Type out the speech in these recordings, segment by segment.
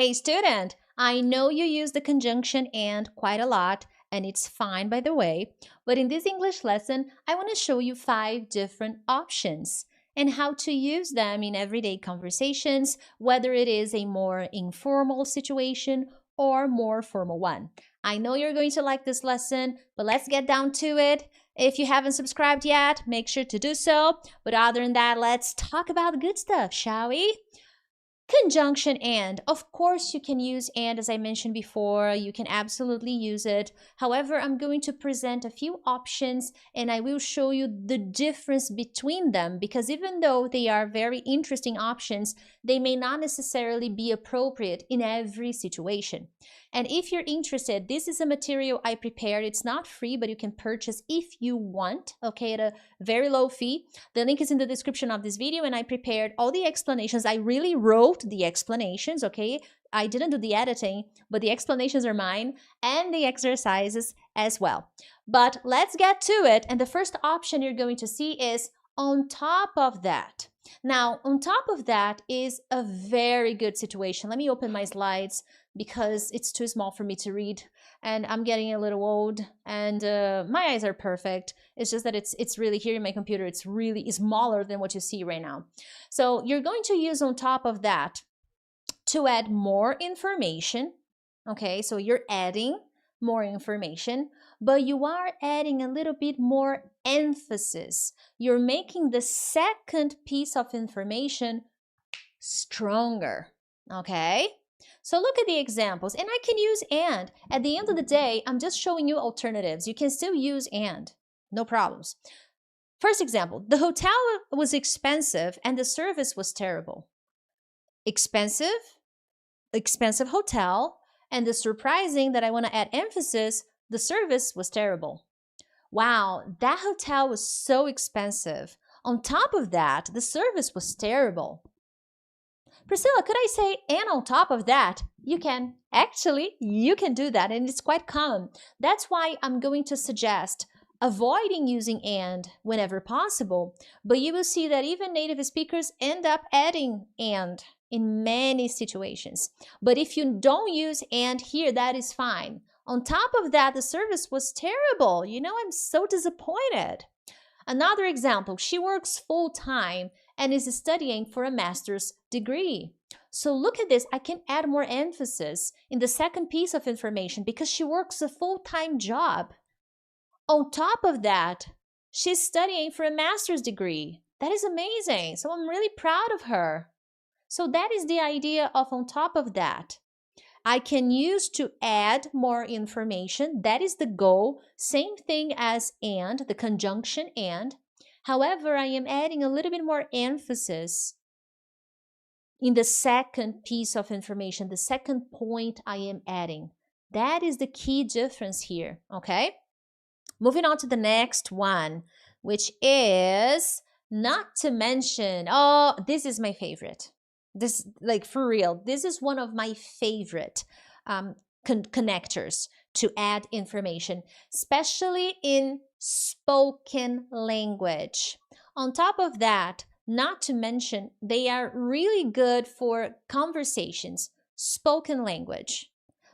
Hey student, I know you use the conjunction and quite a lot, and it's fine by the way, but in this English lesson, I want to show you 5 different options and how to use them in everyday conversations, whether it is a more informal situation or more formal one. I know you're going to like this lesson, but let's get down to it. If you haven't subscribed yet, make sure to do so. But other than that, let's talk about the good stuff, shall we? Conjunction and. Of course, you can use and as I mentioned before. You can absolutely use it. However, I'm going to present a few options and I will show you the difference between them because even though they are very interesting options, they may not necessarily be appropriate in every situation. And if you're interested, this is a material I prepared. It's not free, but you can purchase if you want, okay, at a very low fee. The link is in the description of this video and I prepared all the explanations. I really wrote the explanations, okay? I didn't do the editing, but the explanations are mine and the exercises as well. But let's get to it. And the first option you're going to see is on top of that. Now, on top of that is a very good situation. Let me open my slides because it's too small for me to read and I'm getting a little old and my eyes are perfect. It's just that it's really here in my computer. It's really smaller than what you see right now. So you're going to use on top of that to add more information. Okay, so you're adding more information, but you are adding a little bit more emphasis. You're making the second piece of information stronger. Okay? So look at the examples, and I can use and. At the end of the day, I'm just showing you alternatives. You can still use and, no problems. First example, the hotel was expensive and the service was terrible. Expensive hotel, and the surprising that I want to add emphasis, the service was terrible. Wow, that hotel was so expensive. On top of that, the service was terrible. Priscilla, could I say, and on top of that, you can. Actually, you can do that, and it's quite common. That's why I'm going to suggest avoiding using and whenever possible, but you will see that even native speakers end up adding and in many situations. But if you don't use and here, that is fine. On top of that, the service was terrible. You know, I'm so disappointed. Another example, she works full-time and is studying for a master's degree. So look at this, I can add more emphasis in the second piece of information because she works a full-time job. On top of that, she's studying for a master's degree. That is amazing. So I'm really proud of her. So that is the idea of on top of that. I can use to add more information. That is the goal. Same thing as and, the conjunction and. However, I am adding a little bit more emphasis in the second piece of information, the second point I am adding. That is the key difference here, okay? Moving on to the next one, which is not to mention. Oh, this is my favorite. This, like for real, this is one of my favorite connectors to add information, especially in spoken language. On top of that, not to mention, they are really good for conversations, spoken language.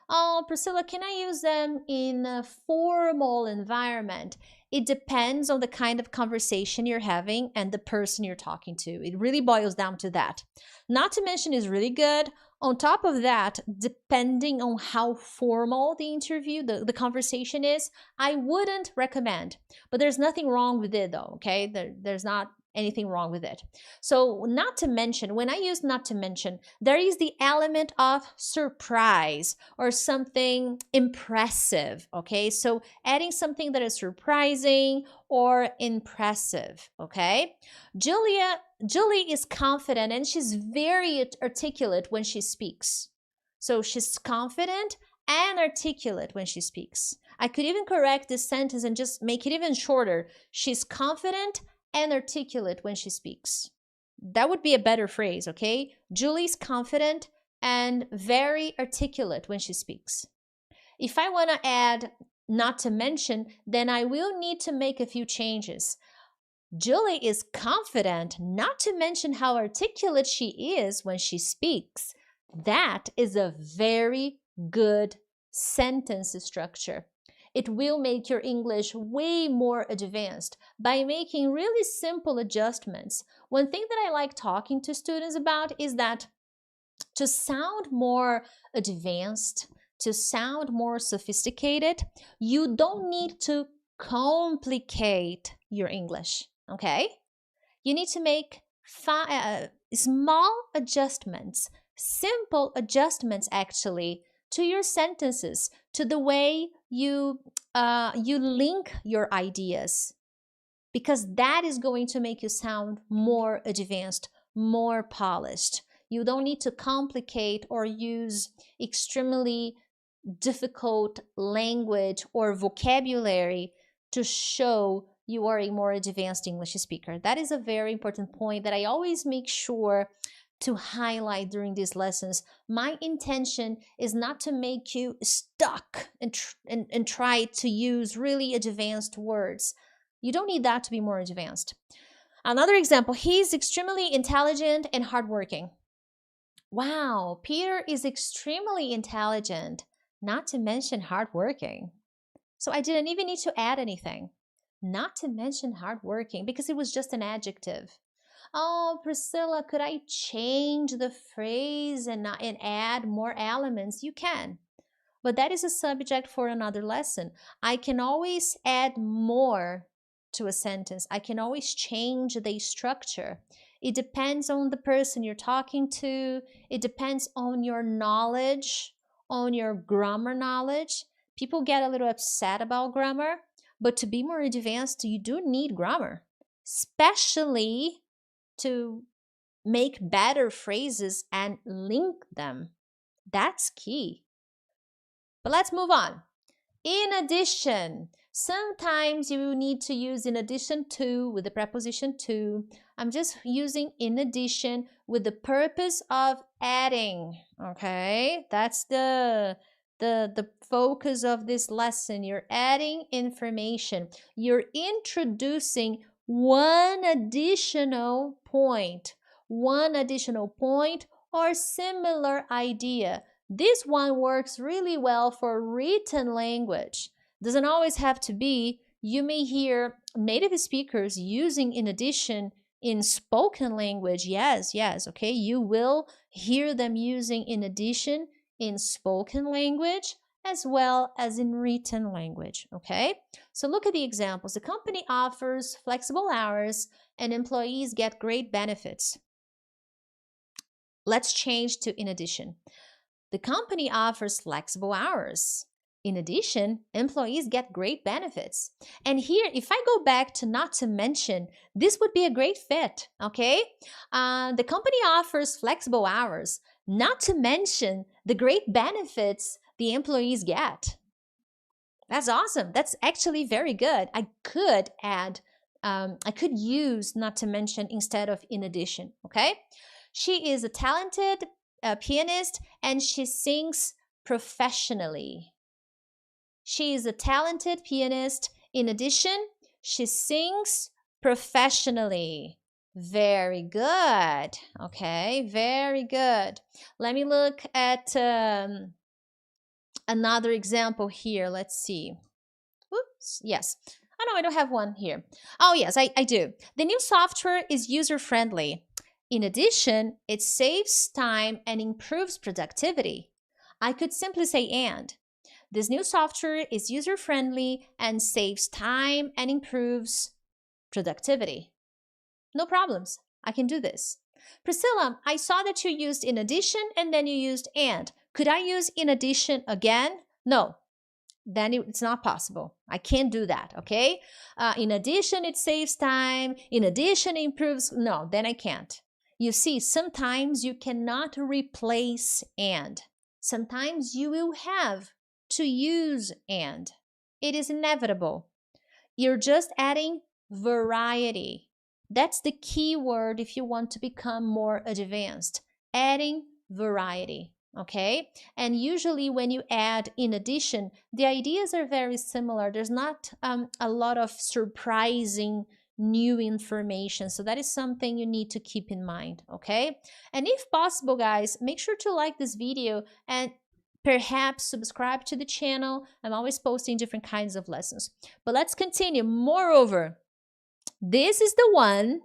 Oh, Priscilla, can I use them in a formal environment? It depends on the kind of conversation you're having and the person you're talking to. It really boils down to that. Not to mention is really good. On top of that, depending on how formal the interview, the conversation is, I wouldn't recommend. But there's nothing wrong with it though, okay? There's not anything wrong with it. So not to mention, when I use not to mention, there is the element of surprise or something impressive, okay? So adding something that is surprising or impressive, okay? Julie is confident and she's very articulate when she speaks. So she's confident and articulate when she speaks. I could even correct this sentence and just make it even shorter. She's confident and articulate when she speaks. That would be a better phrase, okay? Julie's confident and very articulate when she speaks. If I want to add not to mention, then I will need to make a few changes. Julie is confident, not to mention how articulate she is when she speaks. That is a very good sentence structure. It will make your English way more advanced by making really simple adjustments. One thing that I like talking to students about is that to sound more advanced, to sound more sophisticated, you don't need to complicate your English, okay? You need to make small adjustments, simple adjustments actually, to your sentences, to the way you link your ideas, because that is going to make you sound more advanced, more polished. You don't need to complicate or use extremely difficult language or vocabulary to show you are a more advanced English speaker. That is a very important point that I always make sure to highlight during these lessons. My intention is not to make you stuck and try to use really advanced words. You don't need that to be more advanced. Another example, he's extremely intelligent and hardworking. Wow, Peter is extremely intelligent, not to mention hardworking. So I didn't even need to add anything. Not to mention hardworking, because it was just an adjective. Oh, Priscilla, could I change the phrase and add more elements? You can. But that is a subject for another lesson. I can always add more to a sentence. I can always change the structure. It depends on the person you're talking to. It depends on your knowledge, on your grammar knowledge. People get a little upset about grammar, but to be more advanced, you do need grammar, especially to make better phrases and link them. That's key. But let's move on. In addition, sometimes you need to use in addition to with the preposition to. I'm just using in addition with the purpose of adding, okay? That's the focus of this lesson. You're adding information. You're introducing one additional point or similar idea. This one works really well for written language. Doesn't always have to be. You may hear native speakers using in addition in spoken language. Yes, okay. You will hear them using in addition in spoken language as well as in written language, okay? So look at the examples. The company offers flexible hours and employees get great benefits. Let's change to in addition. The company offers flexible hours. In addition, employees get great benefits. And here, if I go back to not to mention, this would be a great fit, okay? The company offers flexible hours, not to mention the great benefits the employees get. That's awesome. That's actually very good. I could add, I could use not to mention instead of in addition, okay? She is a talented pianist and she sings professionally. She is a talented pianist. In addition, she sings professionally. Very good. Okay, very good. Let me look at another example here. Let's see. Oops, yes. Oh, no, I don't have one here. Oh, yes, I do. The new software is user-friendly. In addition, it saves time and improves productivity. I could simply say and. This new software is user-friendly and saves time and improves productivity. No problems. I can do this. Priscilla, I saw that you used in addition and then you used and. Could I use in addition again? No. Then it's not possible. I can't do that, okay? In addition, it saves time. In addition, it improves. No, then I can't. You see, sometimes you cannot replace and. Sometimes you will have to use and. It is inevitable. You're just adding variety. That's the key word if you want to become more advanced. Adding variety, okay? And usually when you add in addition, the ideas are very similar. There's not a lot of surprising new information. So that is something you need to keep in mind, okay? And if possible, guys, make sure to like this video and perhaps subscribe to the channel. I'm always posting different kinds of lessons. But let's continue. Moreover, this is the one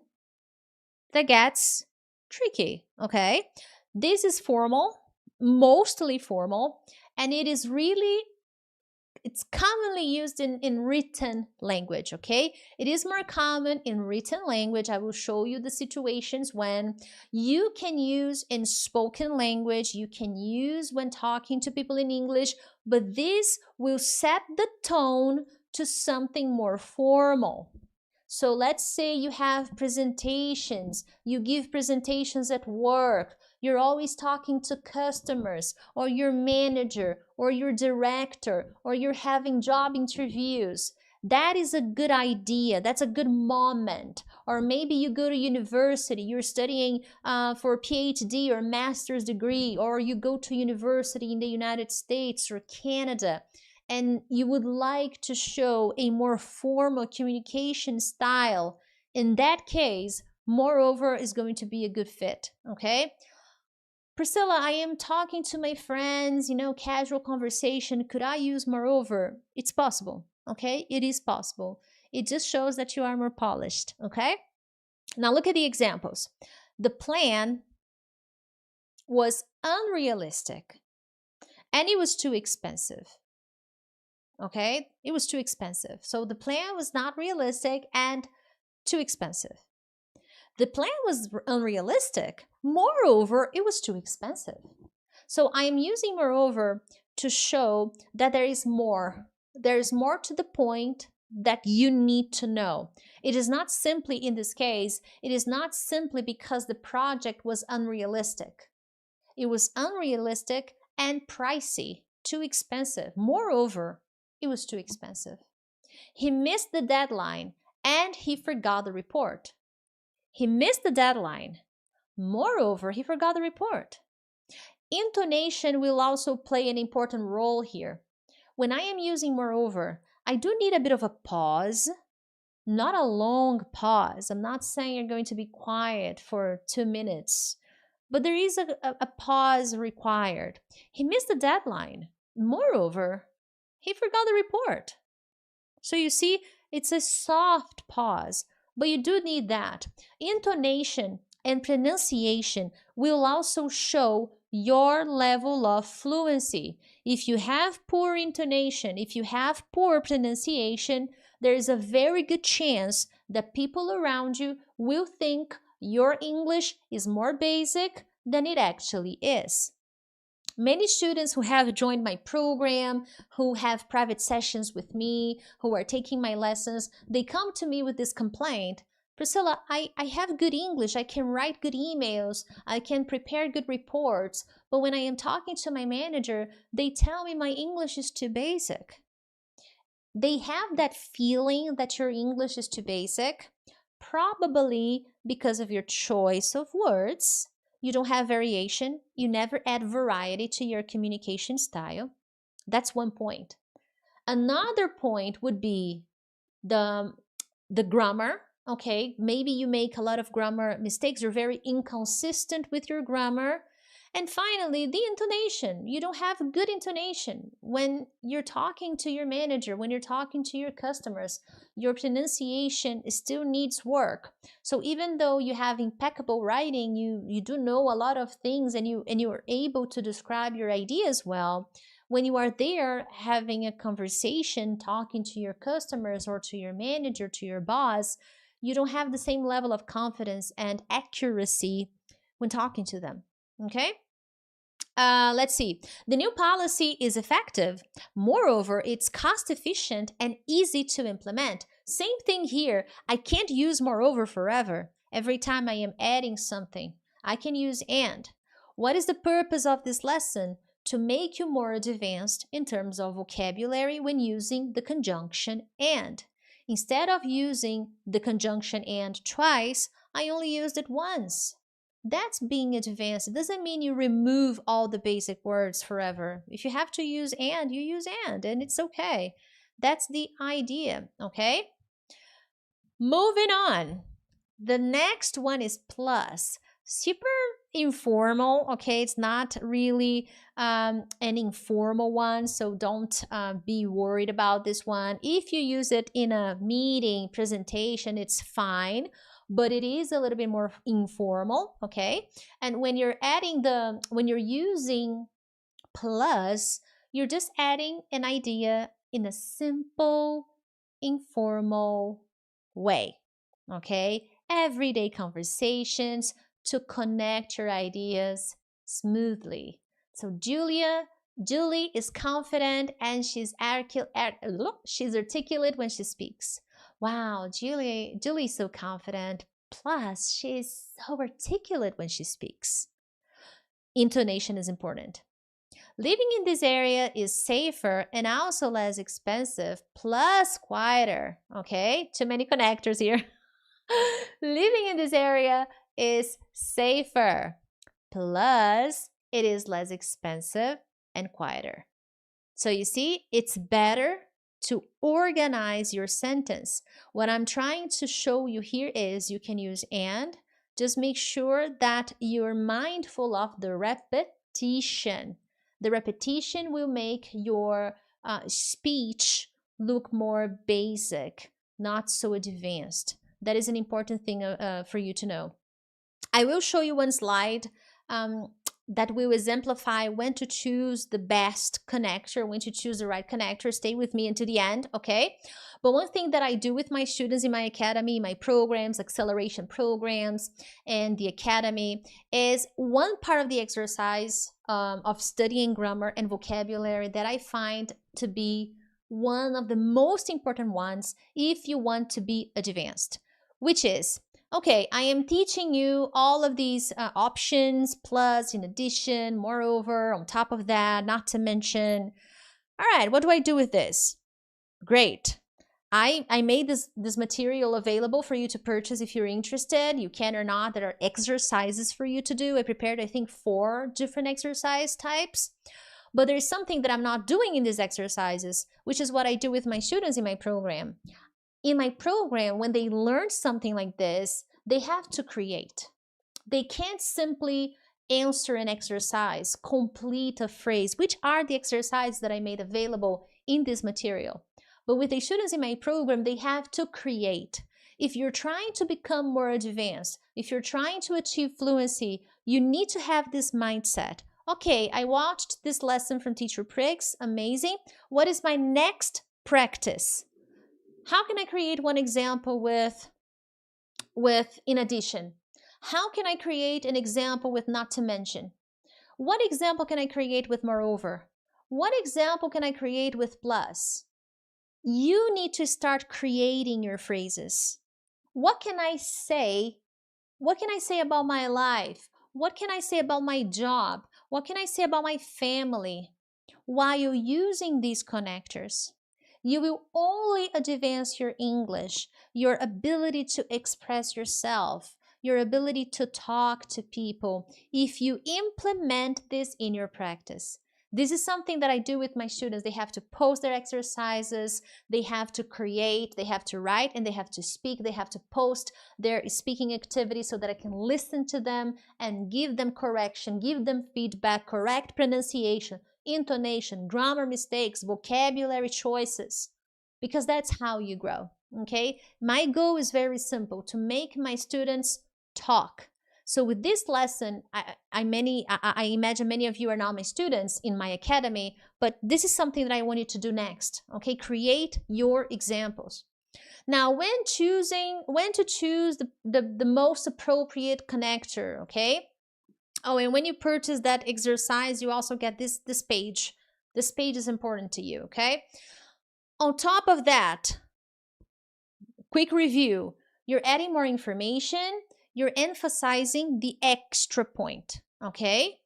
that gets tricky, okay? This is formal, mostly formal, and it's commonly used in written language, okay? It is more common in written language. I will show you the situations when you can use in spoken language, you can use when talking to people in English, but this will set the tone to something more formal. So let's say you have presentations, you give presentations at work, you're always talking to customers or your manager or your director, or you're having job interviews. That is a good idea. That's a good moment. Or maybe you go to university, you're studying for a PhD or master's degree, or you go to university in the United States or Canada, and you would like to show a more formal communication style. In that case, moreover is going to be a good fit, okay? Priscilla, I am talking to my friends, casual conversation. Could I use moreover? It's possible, okay? It is possible. It just shows that you are more polished, okay? Now look at the examples. The plan was unrealistic and it was too expensive. Okay, it was too expensive. So the plan was not realistic and too expensive. The plan was unrealistic. Moreover, it was too expensive. So I am using moreover to show that there is more. There is more to the point that you need to know. It is not simply, in this case, it is not simply because the project was unrealistic. It was unrealistic and pricey, too expensive. Moreover, it was too expensive. He missed the deadline and he forgot the report. He missed the deadline. Moreover, he forgot the report. Intonation will also play an important role here. When I am using moreover, I do need a bit of a pause, not a long pause. I'm not saying you're going to be quiet for 2 minutes, but there is a pause required. He missed the deadline. Moreover, he forgot the report. So you see, it's a soft pause, but you do need that. Intonation and pronunciation will also show your level of fluency. If you have poor intonation, if you have poor pronunciation, there is a very good chance that people around you will think your English is more basic than it actually is. Many students who have joined my program, who have private sessions with me, who are taking my lessons, they come to me with this complaint. Priscilla, I have good English, I can write good emails, I can prepare good reports, but when I am talking to my manager, they tell me my English is too basic. They have that feeling that your English is too basic, probably because of your choice of words. You don't have variation. You never add variety to your communication style. That's one point. Another point would be the grammar. Okay, maybe you make a lot of grammar mistakes. You're very inconsistent with your grammar. And finally, the intonation. You don't have good intonation. When you're talking to your manager, when you're talking to your customers, your pronunciation still needs work. So even though you have impeccable writing, you do know a lot of things and you are able to describe your ideas well, when you are there having a conversation, talking to your customers or to your manager, to your boss, you don't have the same level of confidence and accuracy when talking to them. Okay? Let's see. The new policy is effective. Moreover, it's cost efficient and easy to implement. Same thing here. I can't use moreover forever. Every time I am adding something, I can use and. What is the purpose of this lesson? To make you more advanced in terms of vocabulary when using the conjunction and. Instead of using the conjunction and twice, I only used it once. That's being advanced. It doesn't mean you remove all the basic words forever. If you have to use and, you use and it's okay. That's the idea, okay? Moving on. The next one is plus. Super informal, okay? It's not really an informal one, so don't be worried about this one. If you use it in a meeting, presentation, it's fine, but it is a little bit more informal, okay? And when you're using plus, you're just adding an idea in a simple, informal way, okay? Everyday conversations to connect your ideas smoothly. So Julie is confident and she's articulate when she speaks. Wow, Julie's so confident. Plus, she's so articulate when she speaks. Intonation is important. Living in this area is safer and also less expensive, plus quieter. Okay, too many connectors here. Living in this area is safer, plus it is less expensive and quieter. So you see, it's better to organize your sentence. What I'm trying to show you here is you can use and. Just make sure that you're mindful of the repetition. The repetition will make your speech look more basic, not so advanced. That is an important thing for you to know. I will show you one slide that will exemplify when to choose the best connector, when to choose the right connector. Stay with me until the end, okay? But one thing that I do with my students in my academy, my programs, acceleration programs, and the academy is one part of the exercise of studying grammar and vocabulary that I find to be one of the most important ones if you want to be advanced, which is, okay, I am teaching you all of these options, plus, in addition, moreover, on top of that, not to mention. All right, what do I do with this? Great. I made this material available for you to purchase if you're interested. You can or not. There are exercises for you to do. I prepared, I think, 4 different exercise types. But there's something that I'm not doing in these exercises, which is what I do with my students in my program. In my program, when they learn something like this, they have to create. They can't simply answer an exercise, complete a phrase, which are the exercises that I made available in this material. But with the students in my program, they have to create. If you're trying to become more advanced, if you're trying to achieve fluency, you need to have this mindset. Okay, I watched this lesson from Teacher Prix, amazing. What is my next practice? How can I create one example with in addition? How can I create an example with not to mention? What example can I create with moreover? What example can I create with plus? You need to start creating your phrases. What can I say? What can I say about my life? What can I say about my job? What can I say about my family? While using these connectors, you will only advance your English, your ability to express yourself, your ability to talk to people, if you implement this in your practice. This is something that I do with my students. They have to post their exercises, they have to create, they have to write, and they have to speak. They have to post their speaking activities so that I can listen to them and give them correction, give them feedback, correct pronunciation, intonation, grammar mistakes, vocabulary choices, because that's how you grow, okay? My goal is very simple, to make my students talk. So with this lesson, I imagine many of you are now my students in my academy, but this is something that I want you to do next, okay? Create your examples. Now, when to choose the most appropriate connector, okay? Oh, and when you purchase that exercise, you also get this page. This page is important to you, okay? On top of that, quick review. You're adding more information. You're emphasizing the extra point, okay?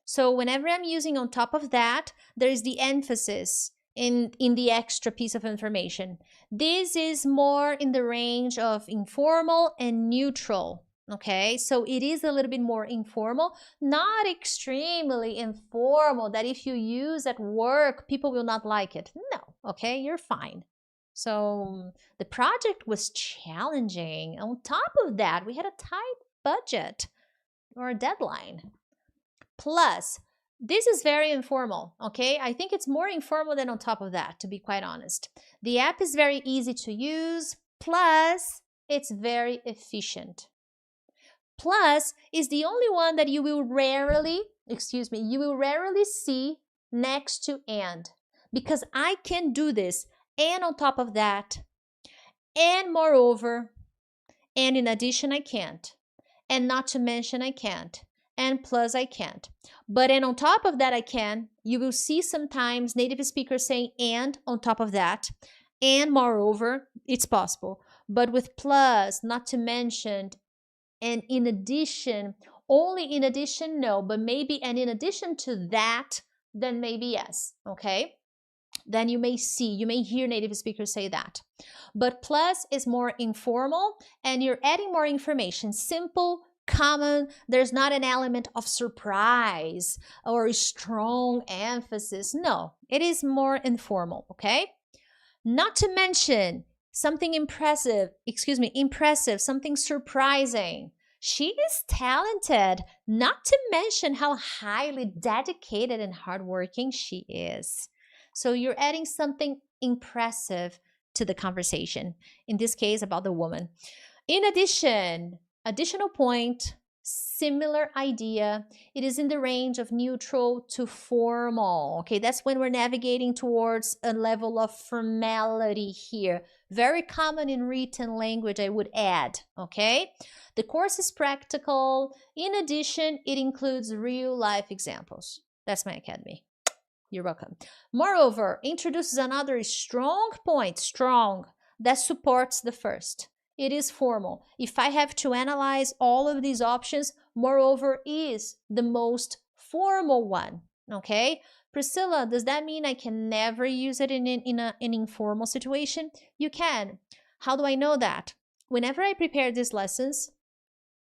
So whenever I'm using on top of that, there's the emphasis in the extra piece of information. This is more in the range of informal and neutral, okay? So it is a little bit more informal, not extremely informal that if you use at work, people will not like it. No, okay? You're fine. So the project was challenging. On top of that, we had a tight budget or a deadline. Plus, this is very informal, okay? I think it's more informal than on top of that, to be quite honest. The app is very easy to use, plus, it's very efficient. Plus, is the only one that you will rarely see next to and. Because I can do this, and on top of that, and moreover, and in addition, I can't. And not to mention, I can't. And plus, I can't. But and on top of that, I can. You will see sometimes native speakers saying and on top of that. And moreover, it's possible. But with plus, not to mention, and in addition, only in addition, no. But maybe, and in addition to that, then maybe yes. Okay? Then you may hear native speakers say that. But plus is more informal and you're adding more information. Simple, common, there's not an element of surprise or strong emphasis. No, it is more informal, okay? Not to mention something impressive, something surprising. She is talented, not to mention how highly dedicated and hardworking she is. So you're adding something impressive to the conversation, in this case about the woman. In addition, additional point, similar idea, it is in the range of neutral to formal. Okay, that's when we're navigating towards a level of formality here. Very common in written language, I would add. Okay, the course is practical. In addition, it includes real life examples. That's my academy. You're welcome. Moreover, introduces another strong point, that supports the first. It is formal. If I have to analyze all of these options, moreover is the most formal one, okay? Priscilla, does that mean I can never use it in an informal situation? You can. How do I know that? Whenever I prepare these lessons,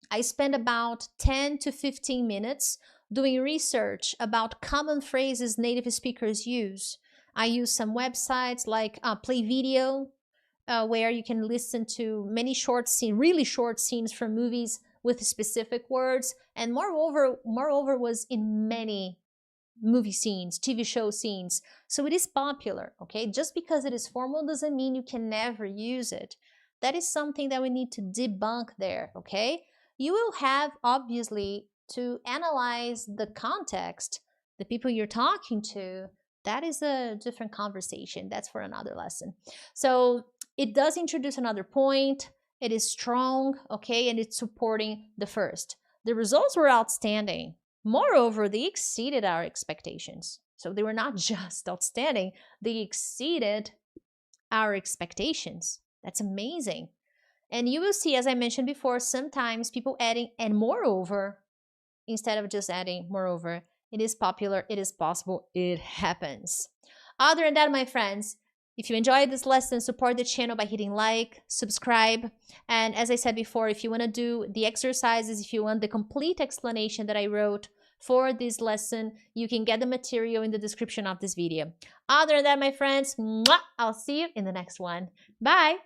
I spend about 10 to 15 minutes doing research about common phrases native speakers use. I use some websites like Play Video, where you can listen to many really short scenes from movies with specific words. And moreover was in many movie scenes, TV show scenes. So it is popular, okay? Just because it is formal doesn't mean you can never use it. That is something that we need to debunk there, okay? You will have, obviously, to analyze the context, the people you're talking to. That is a different conversation. That's for another lesson. So it does introduce another point. It is strong, okay, and it's supporting the first. The results were outstanding. Moreover, they exceeded our expectations. So they were not just outstanding, they exceeded our expectations. That's amazing. And you will see, as I mentioned before, sometimes people adding and moreover instead of just adding moreover. It is popular, it is possible, it happens. Other than that, my friends, if you enjoyed this lesson, support the channel by hitting like, subscribe, and as I said before, if you want to do the exercises, if you want the complete explanation that I wrote for this lesson, you can get the material in the description of this video. Other than that, my friends, I'll see you in the next one. Bye!